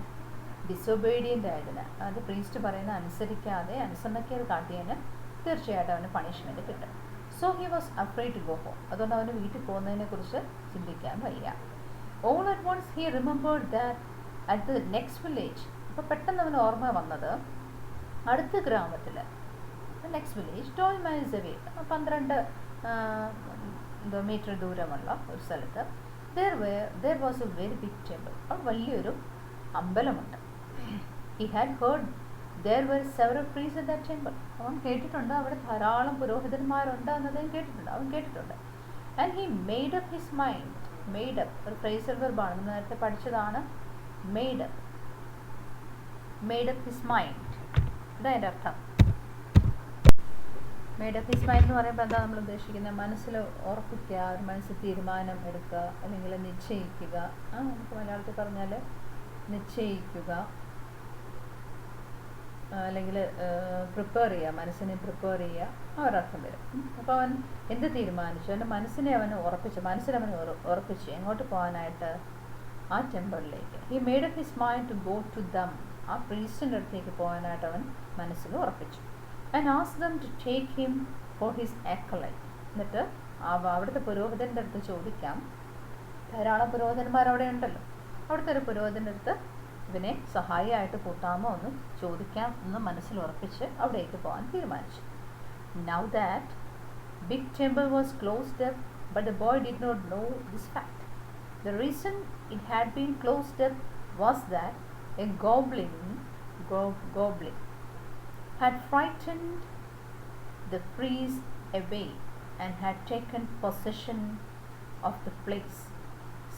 ഡിസൊബീഡിയൻ്റ് ആയതിന്. അത് പ്രീസ്റ്റ് പറയുന്ന അനുസരിക്കാതെ അനുസരണക്കേട് കാട്ടിയതിന് തീർച്ചയായിട്ടും അവന് പണിഷ്മെൻറ്റ് കിട്ടും. So he was afraid to go home. അതുകൊണ്ട് അവന് വീട്ടിൽ പോകുന്നതിനെ കുറിച്ച് ചിന്തിക്കാൻ വയ്യ. All at once he remembered that at the next village. അപ്പോൾ പെട്ടെന്ന് അവന് ഓർമ്മ വന്നത് അടുത്ത ഗ്രാമത്തിൽ, next village 12 miles away, 12 metre ദൂരമുള്ള ഒരു സ്ഥലത്ത്, there was a very big temple. അവിടെ വലിയൊരു അമ്പലമുണ്ട്. He had heard there were several priests at that temple. അവൻ കേട്ടിട്ടുണ്ട് അവിടെ ധാരാളം പുരോഹിതന്മാരുണ്ട് എന്നതും കേട്ടിട്ടുണ്ട്. And he made up his mind. Made up ഒരു ഫ്രേസൽ വെർബാണ്, നമ്മൾ നേരത്തെ പഠിച്ചതാണ്. made up his mind. ഇതാ എൻ്റെ അർത്ഥം. made up his mind എന്ന് പറയുമ്പോൾ എന്താ നമ്മൾ ഉദ്ദേശിക്കുന്നത്? മനസ്സിൽ ഉറപ്പിക്കുക, ഒരു മനസ്സിൽ തീരുമാനം എടുക്കുക, അല്ലെങ്കിൽ നിശ്ചയിക്കുക. നമുക്ക് മലയാളത്തിൽ പറഞ്ഞാൽ നിശ്ചയിക്കുക, അല്ലെങ്കിൽ പ്രിപ്പയർ ചെയ്യുക, മനസ്സിനെ പ്രിപ്പയർ ചെയ്യുക, ആ ഒരർത്ഥം വരും. അപ്പോൾ അവൻ എന്ത് തീരുമാനിച്ചു? അവൻ്റെ മനസ്സിനെ മനസ്സിലവൻ ഉറപ്പിച്ചു എങ്ങോട്ട് പോകാനായിട്ട്? ആ ടെമ്പിളിലേക്ക്. He made up his mind to go to them. ആ പ്രീസ്റ്റിൻ്റെ അടുത്തേക്ക് പോകാനായിട്ട് അവൻ മനസ്സിൽ ഉറപ്പിച്ചു. And ask them to take him for his acolyte. എന്നിട്ട് അവിടുത്തെ പുരോഹിതൻ്റെ അടുത്ത് ചോദിക്കാം, ധാരാളം പുരോഹിതന്മാർ അവിടെ ഉണ്ടല്ലോ. അവിടുത്തെ ഒരു പുരോഹിതൻ്റെ അടുത്ത് ഇവനെ സഹായിയായിട്ട് കൂട്ടാമോ എന്ന് ചോദിക്കാം എന്ന് മനസ്സിൽ ഉറപ്പിച്ച് അവിടേക്ക് പോകാൻ തീരുമാനിച്ചു. Now that big temple was closed up, but the boy did not know this fact. The reason it had been closed up was that a goblin had frightened the priest away and had taken possession of the place.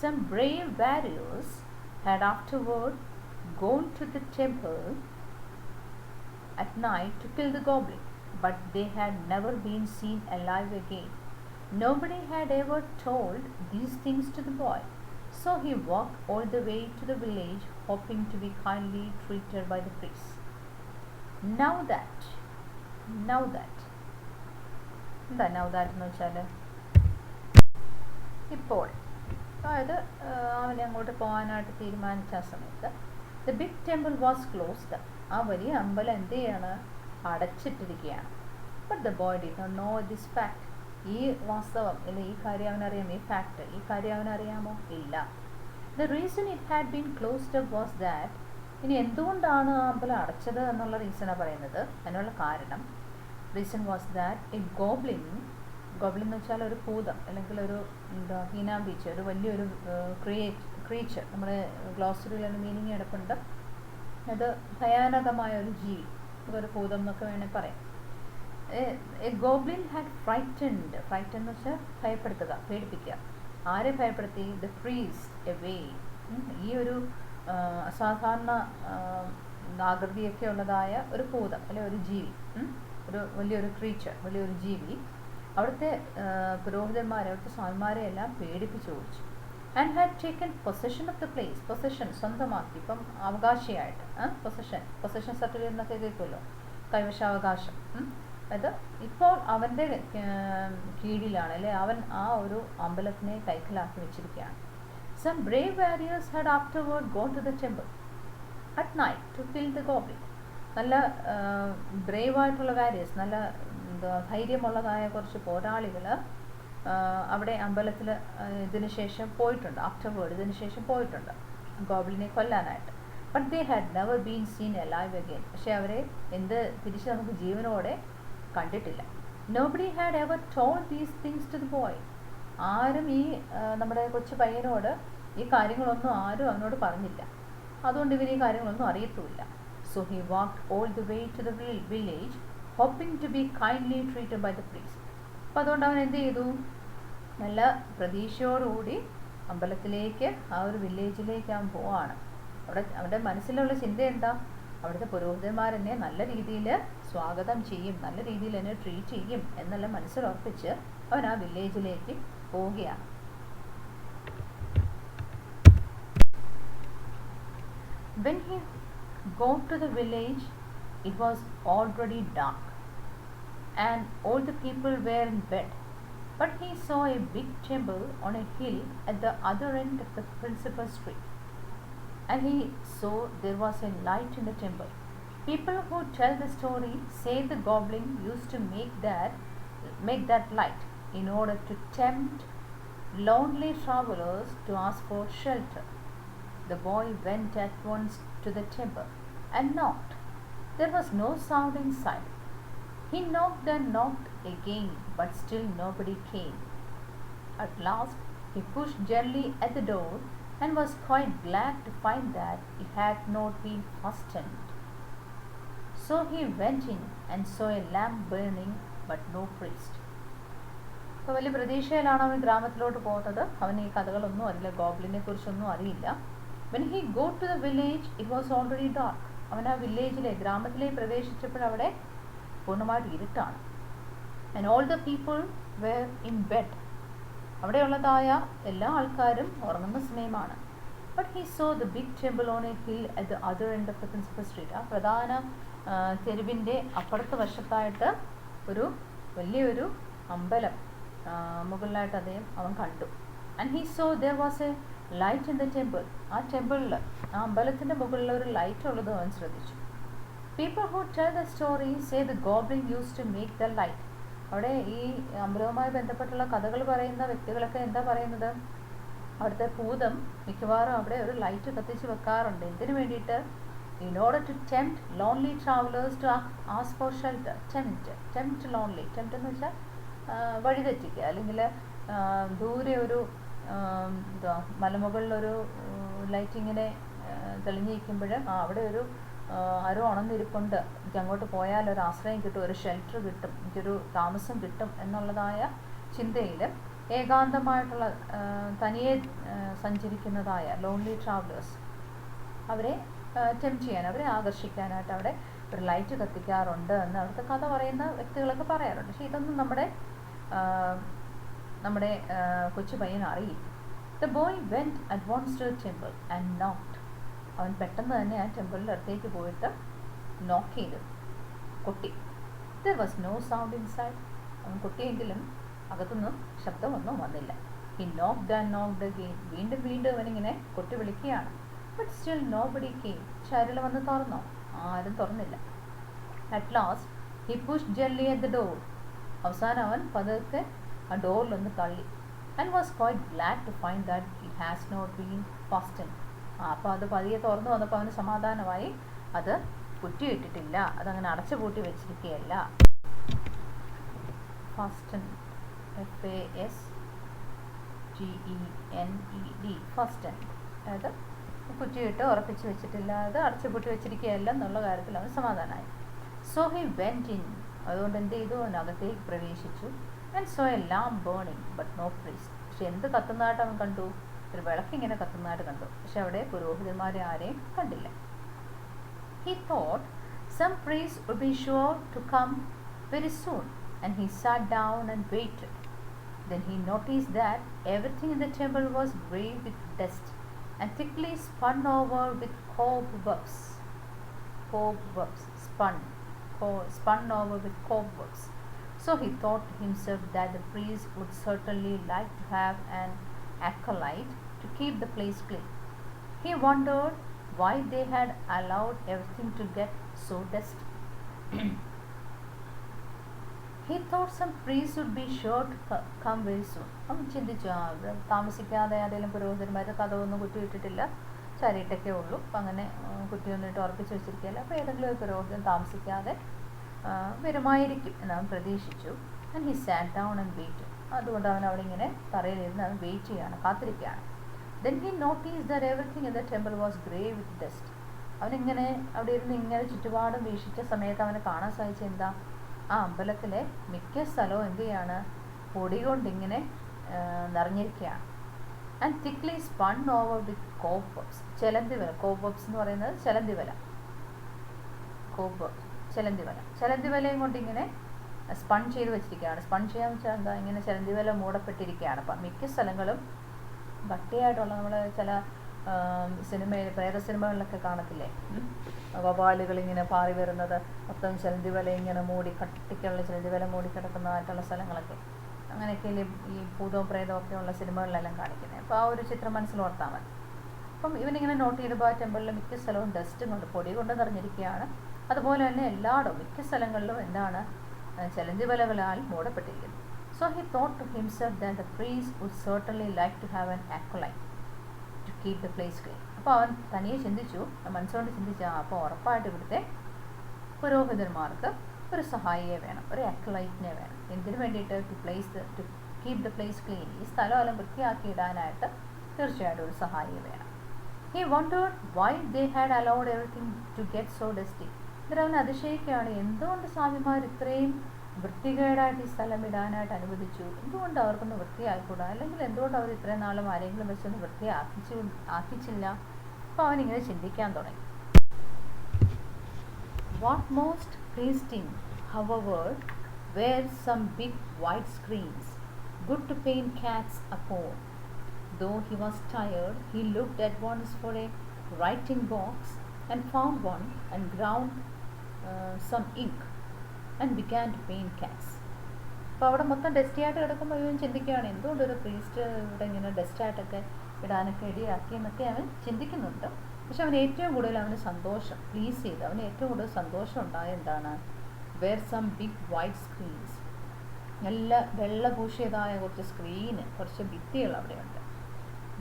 Some brave warriors had afterward gone to the temple at night to kill the goblin, but they had never been seen alive again. Nobody had ever told these things to the boy, so he walked all the way to the village, hoping to be kindly treated by the priest. Now that എന്താ now that എന്ന് വെച്ചാൽ ഇപ്പോൾ, അതായത് അവനെ അങ്ങോട്ട് പോകാനായിട്ട് തീരുമാനിച്ച ആ സമയത്ത് the big temple was closed. ആ വലിയ അമ്പലം എന്ത് ചെയ്യാണ്? അടച്ചിട്ടിരിക്കുകയാണ്. But the boy did not know this fact. ഈ വാസ്തവം അല്ലെ ഈ കാര്യം അവനറിയാം. ഈ കാര്യം അവനറിയാമോ? ഇല്ല. The reason it had been closed up was that. ഇനി എന്തുകൊണ്ടാണ് ആ അമ്പലം അടച്ചത് എന്നുള്ള റീസണാണ് പറയുന്നത്. അതിനുള്ള കാരണം reason was that A goblin എന്ന് വെച്ചാൽ ഒരു ഭൂതം അല്ലെങ്കിൽ ഒരു എന്താ ഹീനാമ്പീച്ച്, ഒരു വലിയൊരു ക്രീച്ചർ. നമ്മുടെ ഗ്ലോസറിയിൽ ഒരു മീനിങ് കിടപ്പുണ്ട്. അത് ഭയാനകമായ ഒരു ജീവി, അതൊരു ഭൂതം എന്നൊക്കെ വേണേൽ പറയാം. എ ഗോബ്ലിൻ ഹാഡ് ഫ്രൈറ്റൻഡ് എന്ന് വെച്ചാൽ ഭയപ്പെടുത്തുക, പേടിപ്പിക്കുക. ആരെ ഭയപ്പെടുത്തി? The priest away. ഈ ഒരു അസാധാരണ ആകൃതിയൊക്കെ ഉള്ളതായ ഒരു ഭൂതം അല്ലെ ഒരു ജീവി, ഒരു വലിയൊരു ക്രീച്ചർ, വലിയൊരു ജീവി അവിടുത്തെ പുരോഹിതന്മാരെ, അവിടുത്തെ സ്വാമിമാരെ എല്ലാം പേടിപ്പിച്ചു ഓടിച്ചു. And had taken possession of the place. Possession സ്വന്തമാക്കി, ഇപ്പം അവകാശിയായിട്ട്. പൊസഷൻ സർട്ടിഫിക്കറ്റ് എന്നൊക്കെ കേൾക്കുമല്ലോ, കൈവശാവകാശം. അത് ഇപ്പോൾ അവൻ്റെ കീഴിലാണ് അല്ലെ, അവൻ ആ ഒരു അമ്പലത്തിനെ കൈക്കലാക്കി വെച്ചിരിക്കുകയാണ്. Some brave warriors had afterward gone to the temple at night to kill the goblin. നല്ല ബ്രേവായിട്ടുള്ള വാരിയേഴ്സ്, നല്ല ധൈര്യമുള്ളതായ കുറച്ച് പോരാളികൾ അവിടെ അമ്പലത്തിൽ ഇതിന് ശേഷം പോയിട്ടുണ്ട്. ഇതിന് ശേഷം പോയിട്ടുണ്ട് ഗോബ്ലിനെ കൊല്ലാനായിട്ട്. But they had never been seen alive again. പക്ഷേ അവരെ തിരിച്ച് നമുക്ക് ജീവനോടെ കണ്ടിട്ടില്ല. Nobody had ever told these things to the boy. ആരും ഈ നമ്മുടെ കൊച്ചു പയ്യനോട് ഈ കാര്യങ്ങളൊന്നും ആരും അവനോട് പറഞ്ഞില്ല. അതുകൊണ്ട് ഇവർ ഈ കാര്യങ്ങളൊന്നും അറിയത്തുമില്ല. So he walked all the way to the village hoping to be kindly treated by the priest. അപ്പോൾ അതുകൊണ്ട് അവൻ എന്ത് ചെയ്തു? നല്ല പ്രതീക്ഷയോടുകൂടി അമ്പലത്തിലേക്ക്, ആ ഒരു വില്ലേജിലേക്ക് അവൻ പോവാണ്. അവൻ്റെ മനസ്സിലുള്ള ചിന്ത എന്താ? അവിടുത്തെ പുരോഹിതന്മാരെന്നെ നല്ല രീതിയിൽ സ്വാഗതം ചെയ്യും, നല്ല രീതിയിൽ എന്നെ ട്രീറ്റ് ചെയ്യും എന്നെല്ലാം മനസ്സിലുറപ്പിച്ച് അവൻ ആ വില്ലേജിലേക്ക് പോവുകയാണ്. When he got to the village, it was already dark and all the people were in bed. But he saw a big temple on a hill at the other end of the principal street. And he saw there was a light in the temple. People who tell the story say the goblin used to make that light in order to tempt lonely travelers to ask for shelter. The boy went at once to the temple and knocked. There was no sound inside. He knocked and knocked again, but still nobody came. At last, he pushed gently at the door and was quite glad to find that it had not been fastened. So he went in and saw a lamp burning, but no priest. അപ്പോൾ വലിയ പ്രതീക്ഷയിലാണ് അവൻ ഗ്രാമത്തിലോട്ട് പോകുന്നത്. അവന് ഈ കഥകളൊന്നും അറിയില്ല, ഗോബ്ലിനെ കുറിച്ചൊന്നും അറിയില്ല. When he got to the village, it was already dark. അവൻ ആ ഗ്രാമത്തിലേക്ക് പ്രവേശിച്ചപ്പോഴവിടെ പൂർണ്ണമായിട്ട് ഇരുട്ടാണ്. And all the people were in bed. അവിടെയുള്ളതായ എല്ലാ ആൾക്കാരും ഉറങ്ങുന്ന സമയമാണ്. But he saw the big temple on a hill at the other end of the principal street. ആ പ്രധാന തെരുവിൻ്റെ അപ്പുറത്തെ വശത്തായിട്ട് ഒരു വലിയൊരു അമ്പലം മുകളിലായിട്ട് അവൻ കണ്ടു. And he saw there was a light in the temple. ആ ടെമ്പിളിൽ, ആ അമ്പലത്തിൻ്റെ മുകളിൽ ഒരു ലൈറ്റ് ഉള്ളത് അവൻ ശ്രദ്ധിച്ചു. People who tell the story say the goblin used to make the light. അവിടെ ഈ അമ്പലവുമായി ബന്ധപ്പെട്ടുള്ള കഥകൾ പറയുന്ന വ്യക്തികളൊക്കെ എന്താ പറയുന്നത്? അവിടുത്തെ ഭൂതം മിക്കവാറും അവിടെ ഒരു ലൈറ്റ് കത്തിച്ച് വെക്കാറുണ്ട്. എന്തിനു വേണ്ടിയിട്ട്? In order to tempt lonely travellers to ask for shelter. Tempt lonely. Tempt എന്ന് വെച്ചാൽ വഴിതെറ്റിക്കുക, അല്ലെങ്കിൽ ദൂരെ ഒരു എന്താ മലമുകളിലൊരു ലൈറ്റ് ഇങ്ങനെ തെളിഞ്ഞിരിക്കുമ്പോൾ അവിടെ ഒരു ആരോ ഉണർന്നിരിപ്പുണ്ട്, എനിക്ക് അങ്ങോട്ട് പോയാൽ ഒരു ആശ്രയം കിട്ടും, ഒരു ഷെൽട്ടർ കിട്ടും, എനിക്കൊരു താമസം കിട്ടും എന്നുള്ളതായ ചിന്തയിൽ ഏകാന്തമായിട്ടുള്ള തനിയെ സഞ്ചരിക്കുന്നതായ ലോൺലി ട്രാവലേഴ്സ് അവരെ ടെംപ്റ്റ് ചെയ്യാൻ, അവരെ ആകർഷിക്കാനായിട്ട് അവിടെ ഒരു ലൈറ്റ് കത്തിക്കാറുണ്ട് എന്ന് അവിടുത്തെ കഥ പറയുന്ന വ്യക്തികളൊക്കെ പറയാറുണ്ട്. പക്ഷേ ഇതൊന്നും നമ്മുടെ കൊച്ചു പയ്യൻ അറിയില്ല. The boy went at once to temple and knocked. അവൻ പെട്ടെന്ന് തന്നെ ആ ടെമ്പിളിൻ്റെ അടുത്തേക്ക് പോയിട്ട് നോക്ക് ചെയ്തു, കൊട്ടി. There was no sound inside. അവൻ കൊട്ടിയെങ്കിലും അകത്തുനിന്നും ശബ്ദമൊന്നും വന്നില്ല. He knocked and knocked again. വീണ്ടും അവനിങ്ങനെ കൊട്ടി വിളിക്കുകയാണ്. But still nobody came. പക്ഷെ ആരെങ്കിലും വന്ന് തുറന്നോ? ആരും തുറന്നില്ല. At last he pushed gently at the door. അവസാനം അവൻ പതുക്കെ ആ ഡോറിലൊന്ന് തള്ളി. And was quite glad to find that it has not been fastened. അപ്പോൾ അത് പതിയെ തുറന്നു വന്നപ്പോൾ അവന് സമാധാനമായി. അത് കുറ്റിയിട്ടിട്ടില്ല, അതങ്ങനെ അടച്ചു പൂട്ടി വെച്ചിരിക്കുകയല്ല. ഫാസ്റ്റൻഡ്, FASTENED, ഫാസ്റ്റൻഡ്. അതായത് കുറ്റിയിട്ട് ഉറപ്പിച്ച് വെച്ചിട്ടില്ല, അത് അടച്ചു പൂട്ടി വെച്ചിരിക്കുകയല്ല എന്നുള്ള കാര്യത്തിൽ അവൻ സമാധാനമായി. So he went in. അതുകൊണ്ട് എന്ത് ചെയ്തു? അവനകത്തേക്ക് പ്രവേശിച്ചു. And saw a lamp burning but no priest. പക്ഷെ എന്ത് കത്തുന്നതായിട്ട് അവൻ കണ്ടു? ഒരു വിളക്കിങ്ങനെ കത്തുന്നതായിട്ട് കണ്ടു. പക്ഷെ അവിടെ പുരോഹിതന്മാരെ ആരെയും കണ്ടില്ല. He thought some priest would be sure to come very soon, and he sat down and waited. Then he noticed that everything in the temple was grey with dust and thickly spun over with cobwebs. Spun over with cobwebs. So he thought to himself that the priest would certainly like to have an acolyte to keep the place clean. He wondered why they had allowed everything to get so dusty. He thought some priest would be sure to come very soon. അവൻ ചിന്തിച്ചു, താമസിക്കാതെ ഏതെങ്കിലും പുരോഹിതന്മാർ കഥവൊന്നും കുറ്റിയിട്ടിട്ടില്ല, ചരിട്ടൊക്കെ ഉള്ളൂ, അപ്പം അങ്ങനെ കുറ്റിയൊന്നും ഇട്ട് ഉറപ്പിച്ച് വെച്ചിരിക്കുകയല്ല, അപ്പോൾ ഏതെങ്കിലും ഒരു പുരോഹിതൻ താമസിക്കാതെ വരുമായിരിക്കും എന്നവൻ പ്രതീക്ഷിച്ചു. And he sat down and weighted. അതുകൊണ്ട് അവൻ അവിടെ ഇങ്ങനെ തറയിലിരുന്ന് അവൻ വെയിറ്റ് ചെയ്യുകയാണ്, കാത്തിരിക്കുകയാണ്. Then he noticed that everything in the temple was grey with dust. അവനിങ്ങനെ അവിടെ ഇരുന്ന് ഇങ്ങനെ ചുറ്റുപാടും വീക്ഷിച്ച സമയത്ത് അവന് കാണാൻ സാധിച്ച എന്താ? ആ അമ്പലത്തിലെ മിക്ക സ്ഥലവും എന്ത് ചെയ്യാണ്? പൊടി കൊണ്ടിങ്ങനെ നിറഞ്ഞിരിക്കുകയാണ്. And thickly spun over with cobwebs. ചെലന്തിവല. കോബ്വെബ്സ് എന്ന് പറയുന്നത് ചെലന്തിവല. ചെലന്തിവലയും കൊണ്ടിങ്ങനെ സ്പൺ ചെയ്ത് വെച്ചിരിക്കുകയാണ്. സ്പൺ ചെയ്യാന്ന് വെച്ചാൽ എന്താ? ഇങ്ങനെ ചെലന്തിവല മൂടപ്പെട്ടിരിക്കുകയാണ്. അപ്പം മിക്ക സ്ഥലങ്ങളും ഭക്തിയായിട്ടുള്ള നമ്മൾ ചില സിനിമയിൽ, പ്രേത സിനിമകളിലൊക്കെ കാണത്തില്ലേ, വവാലുകളിങ്ങനെ പാറി വരുന്നത്, മൊത്തം ചെലന്തിവല ഇങ്ങനെ മൂടി, കട്ടിക്കുള്ള ചെലന്തിവല മൂടി കിടക്കുന്നതായിട്ടുള്ള സ്ഥലങ്ങളൊക്കെ, അങ്ങനെയൊക്കെ ഈ ഭൂതവും പ്രേതവും ഒക്കെ ഉള്ള സിനിമകളിലെല്ലാം കാണിക്കുന്നത്. അപ്പോൾ ആ ഒരു ചിത്രം മനസ്സിൽ ഓർത്താൽ മതി. അപ്പം ഇവനിങ്ങനെ നോട്ട് ചെയ്തപ്പോൾ ആ ടെമ്പിളിൽ മിക്ക സ്ഥലവും ഡസ്റ്റും കൊണ്ട്, പൊടി കൊണ്ട് നിറഞ്ഞിരിക്കുകയാണ്. അതുപോലെ തന്നെ എല്ലായിടവും മിക്ക സ്ഥലങ്ങളിലും എന്താണ്? ചെലന്തിവലകളാൽ മൂടപ്പെട്ടിരിക്കുന്നു. So he thought to himself that the priest would certainly like to have an acolyte to keep the place clean. അപ്പോൾ അവൻ തനിയെ ചിന്തിച്ചു, മനസ്സുകൊണ്ട് ചിന്തിച്ചു, അപ്പോൾ ഉറപ്പായിട്ട് ഇവിടുത്തെ പുരോഹിതന്മാർക്ക് ഒരു സഹായിയെ വേണം, ഒരു അക്കലൈറ്റിനെ വേണം. എന്തിനു വേണ്ടിയിട്ട്? To keep the place clean. ഈ സ്ഥലമെല്ലാം വൃത്തിയാക്കി ഇടാനായിട്ട് തീർച്ചയായിട്ടും ഒരു സഹായിയെ വേണം. He wondered why they had allowed everything to get so dusty. എന്നിട്ട് അവൻ അതിശയിക്കുകയാണ്, എന്തുകൊണ്ട് സ്വാമിമാർ ഇത്രയും വൃത്തികേടായിട്ട് ഈ സ്ഥലം ഇടാനായിട്ട് അനുവദിച്ചു? എന്തുകൊണ്ട് അവർക്കൊന്ന് വൃത്തിയാക്കൂടാ? അല്ലെങ്കിൽ എന്തുകൊണ്ട് അവർ ഇത്രയും നാളും ആരെങ്കിലും വെച്ചൊന്ന് ആക്കിച്ചില്ല? അപ്പോൾ അവനിങ്ങനെ ചിന്തിക്കാൻ തുടങ്ങി. What most pleased him, however, were some big white screens, good to paint cats upon. Though he was tired, he looked at once for a writing box and found one and ground some ink and began to paint cats. അപ്പോൾ അവിടെ മൊത്തം ഡസ്റ്റിയായിട്ട് കിടക്കുമ്പോൾ ഇവൻ ചിന്തിക്കുകയാണ്, എന്തുകൊണ്ടൊരു priest ഇവിടെ ഇങ്ങനെ ഡസ്റ്റായിട്ടൊക്കെ ഇടാനൊക്കെ ഇടയാക്കി എന്നൊക്കെ അവൻ ചിന്തിക്കുന്നുണ്ട്. പക്ഷെ അവന് ഏറ്റവും കൂടുതൽ അവന് സന്തോഷം, പ്ലീസ് ചെയ്ത് അവന് ഏറ്റവും കൂടുതൽ സന്തോഷം ഉണ്ടായ എന്താണ്? Where some big white screens. നല്ല വെള്ളപൂശിയതായ കുറച്ച് സ്ക്രീന്, കുറച്ച് ഭിത്തികൾ അവിടെയുണ്ട്.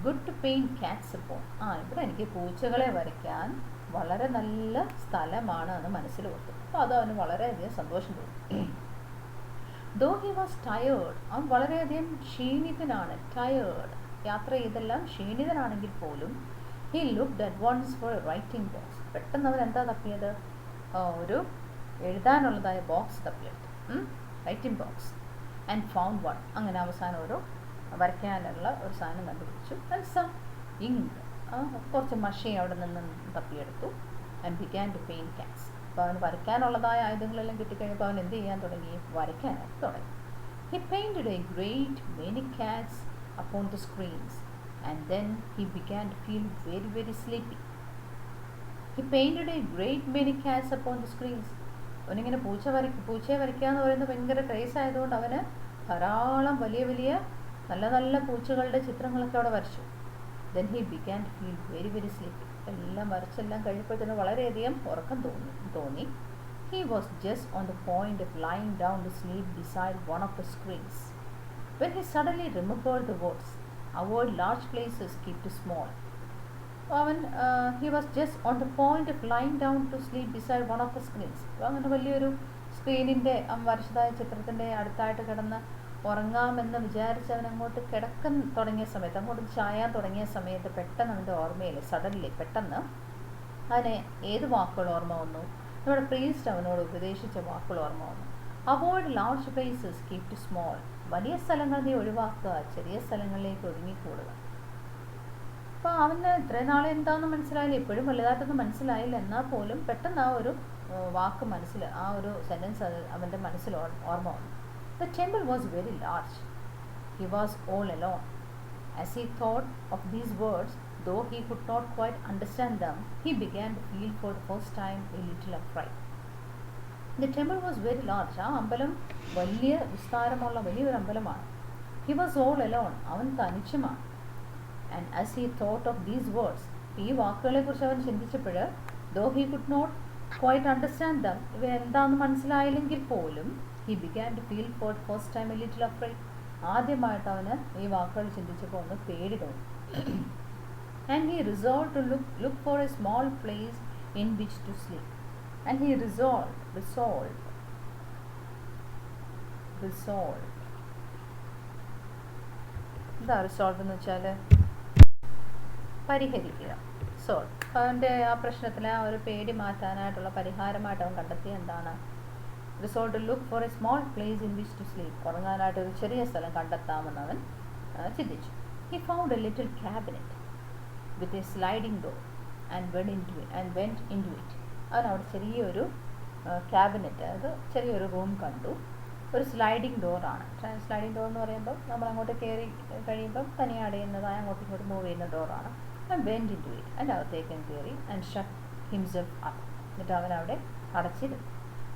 Good to paint cats upon. ഇവിടെ എനിക്ക് പൂച്ചകളെ വരയ്ക്കാൻ വളരെ നല്ല സ്ഥലമാണ് എന്ന് മനസ്സിൽ ഓർത്തു. അപ്പോൾ അത് അവന് വളരെയധികം സന്തോഷം തോന്നി. ദോ ഹി വാസ് ടയേർഡ്, അവൻ വളരെയധികം ക്ഷീണിതനാണ്. ടയേർഡ്, യാത്ര ചെയ്തെല്ലാം ക്ഷീണിതനാണെങ്കിൽ പോലും he looked at once for a writing box. പെട്ടെന്ന് അവൻ എന്താ തപ്പിയത്? ഒരു എഴുതാനുള്ളതായ ബോക്സ് തപ്പിയെടുത്തു, writing box. And found one, അങ്ങനെ അവസാനം ഒരു വരയ്ക്കാനുള്ള ഒരു സാധനം കണ്ടുപിടിച്ചു. ആൻഡ് സം ഇങ്ക്, കുറച്ച് മഷി അവിടെ നിന്ന് തപ്പിയെടുത്തു. And began to paint cats. അപ്പോൾ അവന് വരയ്ക്കാനുള്ളതായ ആയുധങ്ങളെല്ലാം കിട്ടിക്കഴിഞ്ഞപ്പോൾ അവൻ എന്ത് ചെയ്യാൻ തുടങ്ങി? വരയ്ക്കാനായിട്ട് തുടങ്ങി. He painted A great many Katz upon the screens, and then he began to feel very, very sleepy. He painted a great many cats upon the screens. അവനിങ്ങനെ പൂച്ചയെ വരയ്ക്കുക എന്ന് പറയുന്നത് ഭയങ്കര ക്രേസ് ആയതുകൊണ്ട് അവന് ധാരാളം വലിയ വലിയ നല്ല നല്ല പൂച്ചകളുടെ ചിത്രങ്ങളൊക്കെ അവിടെ വരച്ചു. Then he began to feel very, very sleepy. എല്ലാം വരച്ചെല്ലാം കഴിഞ്ഞപ്പോഴത്തേന് വളരെയധികം ഉറക്കം തോന്നി. He was just on the point of lying down to sleep beside one of the screens when he suddenly remembered the words, avoid large places, keep to small. He was just on the point of lying down to sleep beside one of the screens. അങ്ങനെ വലിയൊരു സ്ക്രീനിൻ്റെ വരച്ചതായ ചിത്രത്തിൻ്റെ അടുത്തായിട്ട് കിടന്ന് ഉറങ്ങാമെന്ന് വിചാരിച്ച് അവൻ അങ്ങോട്ട് കിടക്കാൻ തുടങ്ങിയ സമയത്ത്, അങ്ങോട്ട് ചായാൻ തുടങ്ങിയ സമയത്ത് പെട്ടെന്ന് അവൻ്റെ ഓർമ്മയിൽ സഡൻലി പെട്ടെന്ന് അവന് ഏത് വാക്കുകൾ ഓർമ്മ വന്നു? നമ്മുടെ പ്രീസ്റ്റ് അവനോട് ഉപദേശിച്ച വാക്കുകൾ ഓർമ്മ വന്നു. Avoid large places, keep to small. വലിയ സ്ഥലങ്ങൾ നീ ഒഴിവാക്കുക, ചെറിയ സ്ഥലങ്ങളിലേക്ക് ഒതുങ്ങിക്കൂടുക. അപ്പോൾ അവന് ഇത്രയും നാളെ എന്താണെന്ന് മനസ്സിലായില്ല, ഇപ്പോഴും വലുതായിട്ടൊന്നും മനസ്സിലായില്ല. എന്നാൽ പോലും പെട്ടെന്ന് ആ ഒരു വാക്ക് ആ ഒരു സെൻറ്റൻസ് അവൻ്റെ മനസ്സിൽ ഓർമ്മ വന്നു. The temple was very large. He was all alone. As he thought of these words, though he could not quite understand them, he began to feel for the first time a little afraid. The temple was very large. ആ അമ്പലം വലിയ വിസ്താരമുള്ള വലിയൊരു അമ്പലമാണ്. He was all alone. അവൻ തനിച്ചുമാണ്. And as he thought of these words, ഈ വാക്കുകളെക്കുറിച്ച് അവൻ ചിന്തിച്ചപ്പോൾ, though he could not quite understand them, ഇവ എന്താണെന്ന് മനസ്സിലായില്ലെങ്കിൽ പോലും, he began to feel for the first time a little afraid. ആദ്യമായിട്ട് അവന് ഈ വാക്കുകൾ ചിന്തിച്ചപ്പോൾ ഒന്ന് പേടി തോന്നി. And he resolved to look for a small place in which to sleep. And he resolved. എന്താ റിസോൾവ് എന്ന് വെച്ചാൽ പരിഹരിക്കുക. സോൾവ്. അവൻ്റെ ആ പ്രശ്നത്തിലെ ആ ഒരു പേടി മാറ്റാനായിട്ടുള്ള പരിഹാരമായിട്ട് അവൻ കണ്ടെത്തിയ എന്താണ്? Resolve to look for a small place in which to sleep. ഉറങ്ങാനായിട്ട് ഒരു ചെറിയ സ്ഥലം കണ്ടെത്താമെന്ന് അവൻ ചിന്തിച്ചു. He found a little cabinet with a sliding door and went into it. അവൻ അവിടെ ചെറിയൊരു ക്യാബിനറ്റ്, അതായത് ചെറിയൊരു റൂം കണ്ടു. ഒരു സ്ലൈഡിംഗ് ഡോറാണ്. സ്ലൈഡിംഗ് ഡോർ എന്ന് പറയുമ്പോൾ നമ്മൾ അങ്ങോട്ട് കയറി കഴിയുമ്പം തനിയെ അടയുന്നതായ അങ്ങോട്ടും ഇങ്ങോട്ട് മൂവ് ചെയ്യുന്ന ഡോറാണ്. And went into it. അതിൻ്റെ അകത്തേക്കും കയറി ആൻഡ് ഷട്ട് ഹിംസെൽഫ് അപ്പ്. എന്നിട്ട് അവൻ അവിടെ അടച്ചിരുന്നു.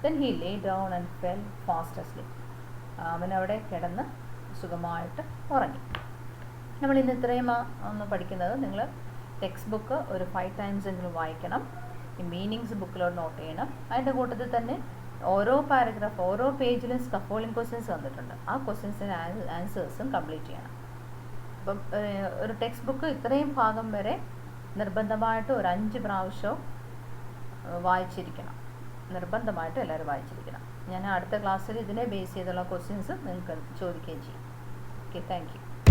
Then he lay down and fell fast asleep. അവനവിടെ കിടന്ന് സുഖമായിട്ട് ഉറങ്ങി. നമ്മൾ ഇന്ന് ഇത്രയും ഒന്ന് പഠിക്കുന്നത്. നിങ്ങൾ ടെക്സ്റ്റ് ബുക്ക് ഒരു 5 times എങ്കിലും വായിക്കണം. ഈ മീനിങ്സ് ബുക്കിലോട്ട് നോട്ട് ചെയ്യണം. അതിൻ്റെ കൂട്ടത്തിൽ തന്നെ ഓരോ പാരഗ്രാഫ്, ഓരോ പേജിലും സ്കഫോൾഡിംഗ് ക്വസ്റ്റ്യൻസ് വന്നിട്ടുണ്ട്. ആ ക്വസ്റ്റ്യൻസിന് ആൻസേഴ്സും കംപ്ലീറ്റ് ചെയ്യണം. അപ്പം ഒരു ടെക്സ്റ്റ് ബുക്ക് ഇത്രയും ഭാഗം വരെ നിർബന്ധമായിട്ട് ഒരു 5 പ്രാവശ്യം വായിച്ചിരിക്കണം. നിർബന്ധമായിട്ട് എല്ലാവരും വായിച്ചിരിക്കണം. ഞാൻ അടുത്ത ക്ലാസ്സിൽ ഇതിനെ ബേസ് ചെയ്തുള്ള ക്വസ്റ്റ്യൻസ് നിങ്ങൾക്ക് ചോദിക്കുകയും ചെയ്യും. Okay, thank you.